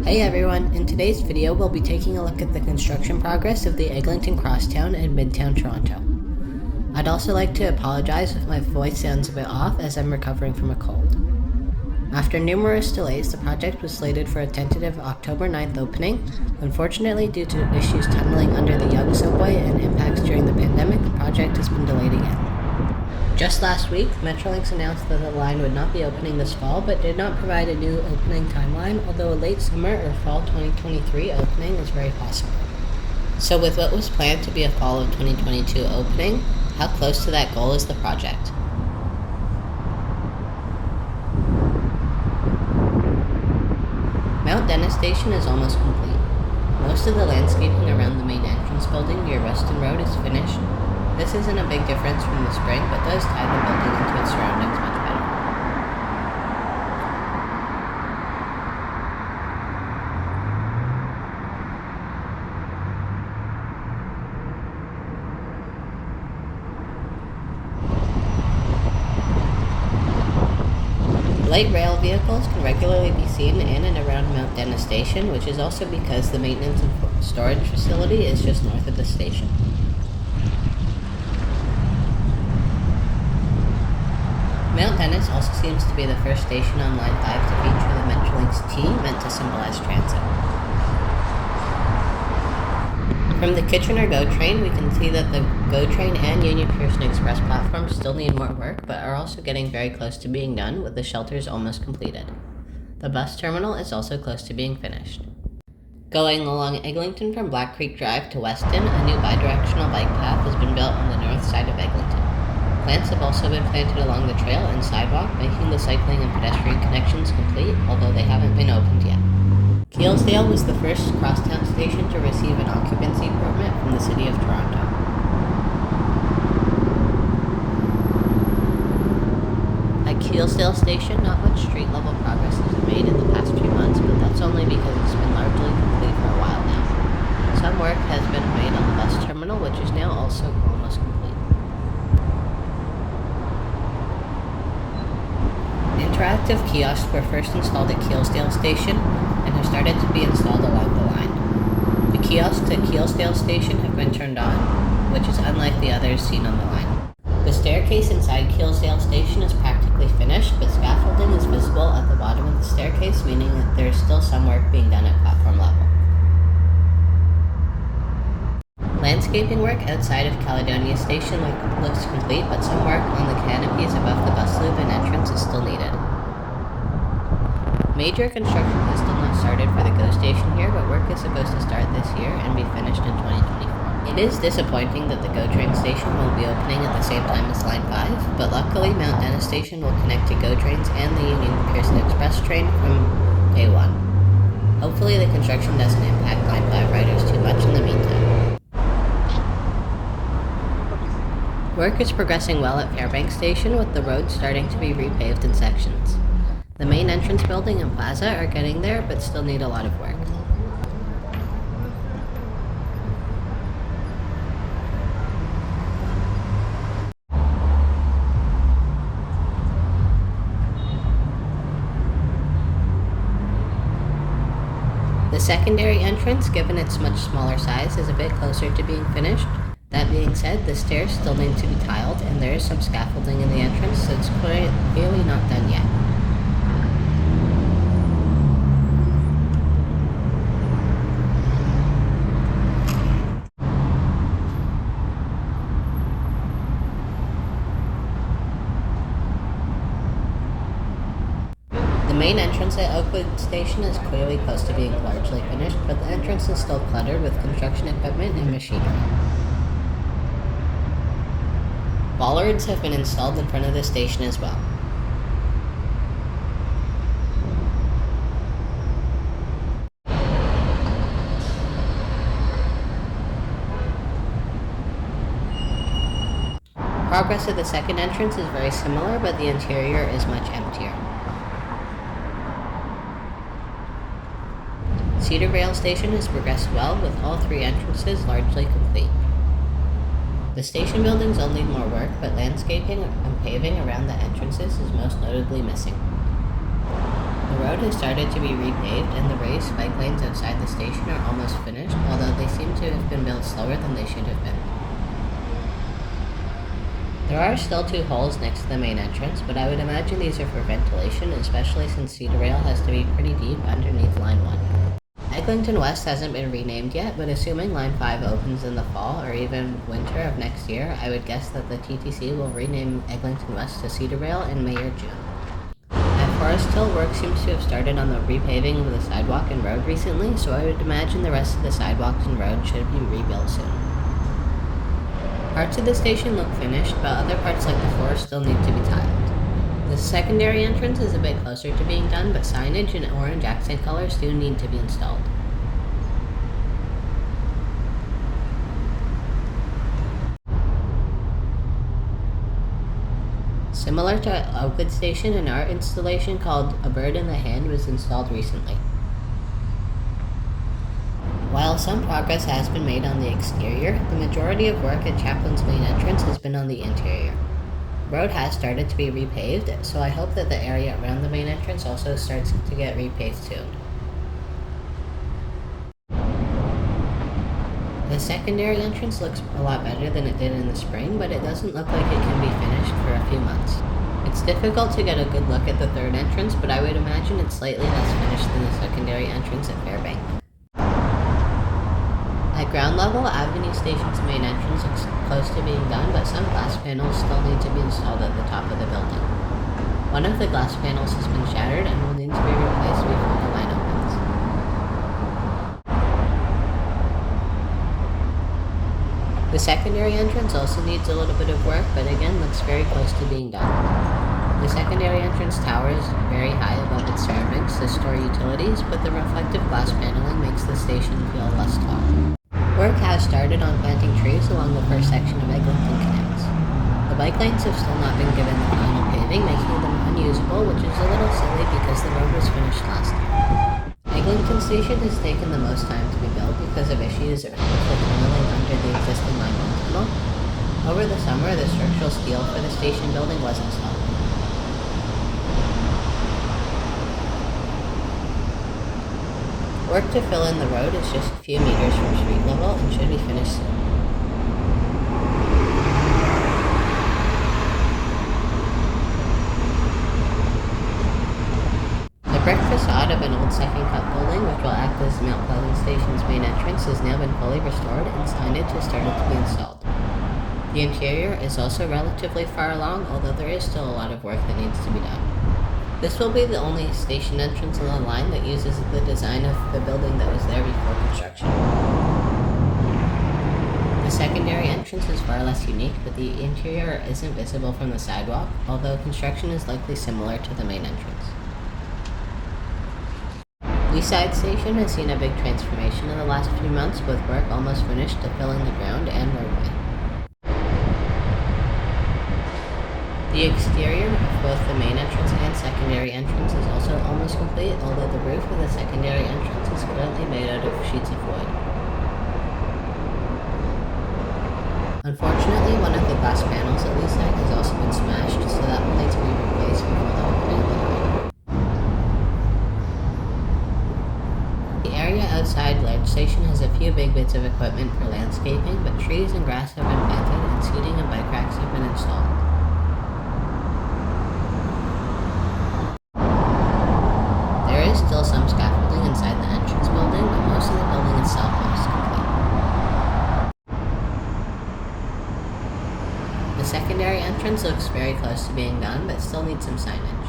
Hey everyone, in today's video we'll be taking a look at the construction progress of the Eglinton Crosstown in Midtown Toronto. I'd also like to apologize if my voice sounds a bit off as I'm recovering from a cold. After numerous delays, the project was slated for a tentative October 9th opening. Unfortunately, due to issues tunneling under the Yonge subway and impacts during the pandemic, the project has been delayed again. Just last week, Metrolinx announced that the line would not be opening this fall, but did not provide a new opening timeline, although a late summer or fall 2023 opening is very possible. So with what was planned to be a fall of 2022 opening, how close to that goal is the project? Mount Dennis Station is almost complete. Most of the landscaping around the main entrance building near Ruston Road is finished. This isn't a big difference from the spring, but does tie the building into its surroundings much better. Light rail vehicles can regularly be seen in and around Mount Dennis Station, which is also because the maintenance and storage facility is just north of the station. Mount Dennis also seems to be the first station on Line 5 to feature the Metrolinx T meant to symbolize transit. From the Kitchener GO train, we can see that the GO train and Union Pearson Express platforms still need more work, but are also getting very close to being done, with the shelters almost completed. The bus terminal is also close to being finished. Going along Eglinton from Black Creek Drive to Weston, a new bidirectional bike path has been built on the north side of Eglinton. Plants have also been planted along the trail and sidewalk, making the cycling and pedestrian connections complete, although they haven't been opened yet. Keelesdale was the first crosstown station to receive an occupancy permit from the City of Toronto. At Keelesdale Station, not much street-level progress has been made in the past few months, but that's only because it's been largely complete for a while now. Some work has been made on the bus terminal, which is now also almost complete. Interactive kiosks were first installed at Keelesdale Station and have started to be installed along the line. The kiosks at Keelesdale Station have been turned on, which is unlike the others seen on the line. The staircase inside Keelesdale Station is practically finished, but scaffolding is visible at the bottom of the staircase, meaning that there is still some work being done at platform level. Landscaping work outside of Caledonia Station looks complete, but some work on the canopies above the bus loop and entrance is still needed. Major construction has still not started for the GO station here, but work is supposed to start this year and be finished in 2024. It is disappointing that the GO train station won't be opening at the same time as Line 5, but luckily Mount Dennis Station will connect to GO trains and the Union Pearson Express train from day one. Hopefully the construction doesn't impact Line 5 riders too much in the meantime. Work is progressing well at Fairbank Station, with the road starting to be repaved in sections. The main entrance building and plaza are getting there, but still need a lot of work. The secondary entrance, given its much smaller size, is a bit closer to being finished. That being said, the stairs still need to be tiled, and there is some scaffolding in the entrance, so it's clearly not done yet. The main entrance at Oakwood Station is clearly close to being largely finished, but the entrance is still cluttered with construction equipment and machinery. Bollards have been installed in front of the station as well. Progress at the second entrance is very similar, but the interior is much emptier. Cedarvale Station has progressed well, with all three entrances largely complete. The station buildings all need more work, but landscaping and paving around the entrances is most notably missing. The road has started to be repaved, and the raised bike lanes outside the station are almost finished, although they seem to have been built slower than they should have been. There are still 2 holes next to the main entrance, but I would imagine these are for ventilation, especially since Cedarvale has to be pretty deep underneath Line 1. Eglinton West hasn't been renamed yet, but assuming Line 5 opens in the fall or even winter of next year, I would guess that the TTC will rename Eglinton West to Cedarvale in May or June. At Forest Hill, work seems to have started on the repaving of the sidewalk and road recently, so I would imagine the rest of the sidewalks and road should be rebuilt soon. Parts of the station look finished, but other parts like the forest still need to be tiled. The secondary entrance is a bit closer to being done, but signage and orange accent colors do need to be installed. Similar to Oakwood Station, an art installation called A Bird in the Hand was installed recently. While some progress has been made on the exterior, the majority of work at Chaplin's main entrance has been on the interior. The road has started to be repaved, so I hope that the area around the main entrance also starts to get repaved soon. The secondary entrance looks a lot better than it did in the spring, but it doesn't look like it can be finished for a few months. It's difficult to get a good look at the third entrance, but I would imagine it's slightly less finished than the secondary entrance at Fairbank. At ground level, Avenue Station's main entrance looks close to being done, but some glass panels still need to be installed at the top of the building. One of the glass panels has been shattered and will need to be replaced before the line opens. The secondary entrance also needs a little bit of work, but again looks very close to being done. The secondary entrance tower is very high above its surroundings to store utilities, but the reflective glass paneling makes the station feel less tall. Work has started on planting trees along the first section of Eglinton Connects. The bike lanes have still not been given the final paving, making them unusable, which is a little silly because the road was finished last year. Eglinton Station has taken the most time to be built because of issues with the tunneling under the existing Line 1 tunnel. Over the summer, the structural steel for the station building was installed. Work to fill in the road is just a few meters from street level and should be finished soon. The brick facade of an old second cut building, which will act as Mount Pleasant Station's main entrance, has now been fully restored and signage has started to be installed. The interior is also relatively far along, although there is still a lot of work that needs to be done. This will be the only station entrance on the line that uses the design of the building that was there before construction. The secondary entrance is far less unique, but the interior isn't visible from the sidewalk, although construction is likely similar to the main entrance. Leaside Station has seen a big transformation in the last few months, with work almost finished to fill in the ground and roadway. The exterior of both the main entrance and secondary entrance is also almost complete, although the roof of the secondary entrance is currently made out of sheets of wood. Unfortunately, one of the glass panels at Leaside has also been smashed, so that will need to be replaced before the opening of the line. The area outside Laird Station has a few big bits of equipment for landscaping, but trees and grass have been planted and seating and bike racks have been installed. There is still some scaffolding inside the entrance building, but most of the building itself looks complete. The secondary entrance looks very close to being done, but still needs some signage.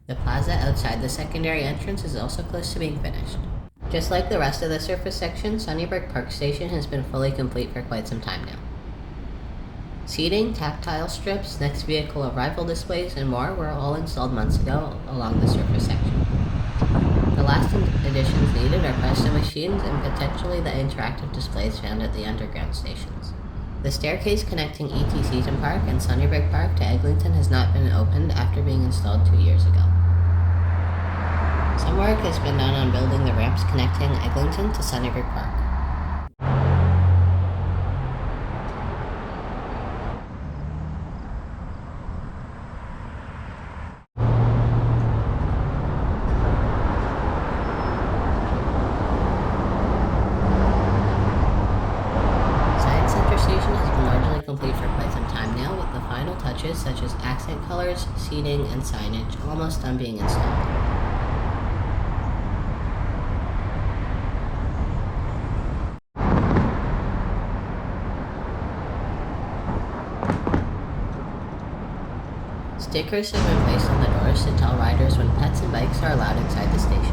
The plaza outside the secondary entrance is also close to being finished. Just like the rest of the surface section, Sunnybrook Park Station has been fully complete for quite some time now. Seating, tactile strips, next vehicle arrival displays, and more were all installed months ago along the surface section. The last additions needed are presto machines and potentially the interactive displays found at the underground stations. The staircase connecting E.T. Seaton Park and Sunnybrook Park to Eglinton has not been opened after being installed 2 years ago. Some work has been done on building the ramps connecting Eglinton to Sunnybrook Park. changes such as accent colors, seating, and signage almost done being installed. Stickers have been placed on the doors to tell riders when pets and bikes are allowed inside the station.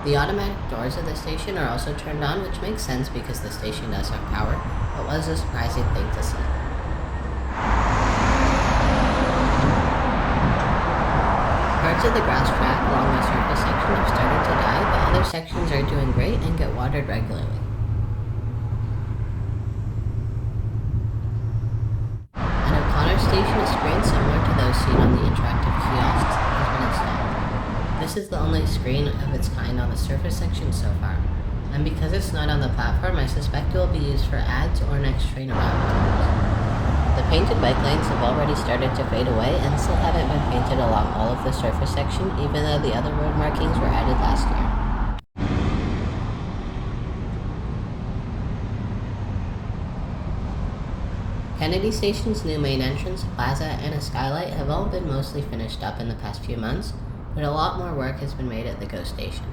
The automatic doors of the station are also turned on, which makes sense because the station does have power, but was a surprising thing to see. Parts of the grass track along the surface section have started to die, but other sections are doing great and get watered regularly. An O'Connor station, a screen similar to those seen on the interactive kiosks, has been installed. This is the only screen of its kind on the surface section so far, and because it's not on the platform, I suspect it will be used for ads or next train arrival. The painted bike lanes have already started to fade away and still haven't been painted along all of the surface section, even though the other road markings were added last year. Kennedy Station's new main entrance, plaza, and a skylight have all been mostly finished up in the past few months, but a lot more work has been made at the GO station.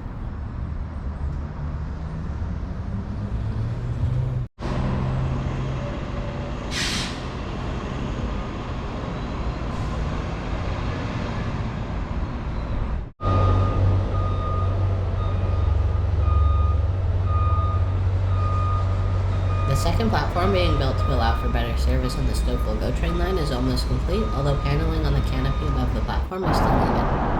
The second platform being built to allow for better service on the Stouffville GO train line is almost complete, although paneling on the canopy above the platform is still needed.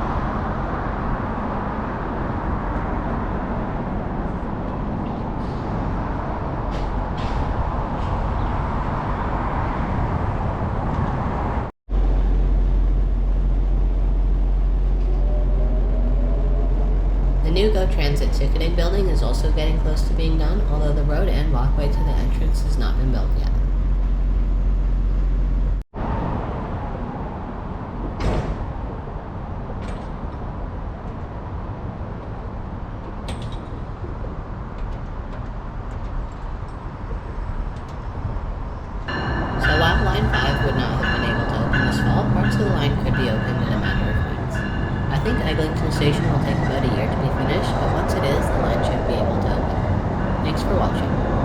The new GO Transit ticketing building is also getting close to being done, although the road and walkway to the entrance has not been built yet. So while Line 5 would not have been able to open this fall, parts of the line could be opened in a matter of weeks. I think Eglinton Station will take about a year to be finished, but once it is, the line should be able to open. Thanks for watching.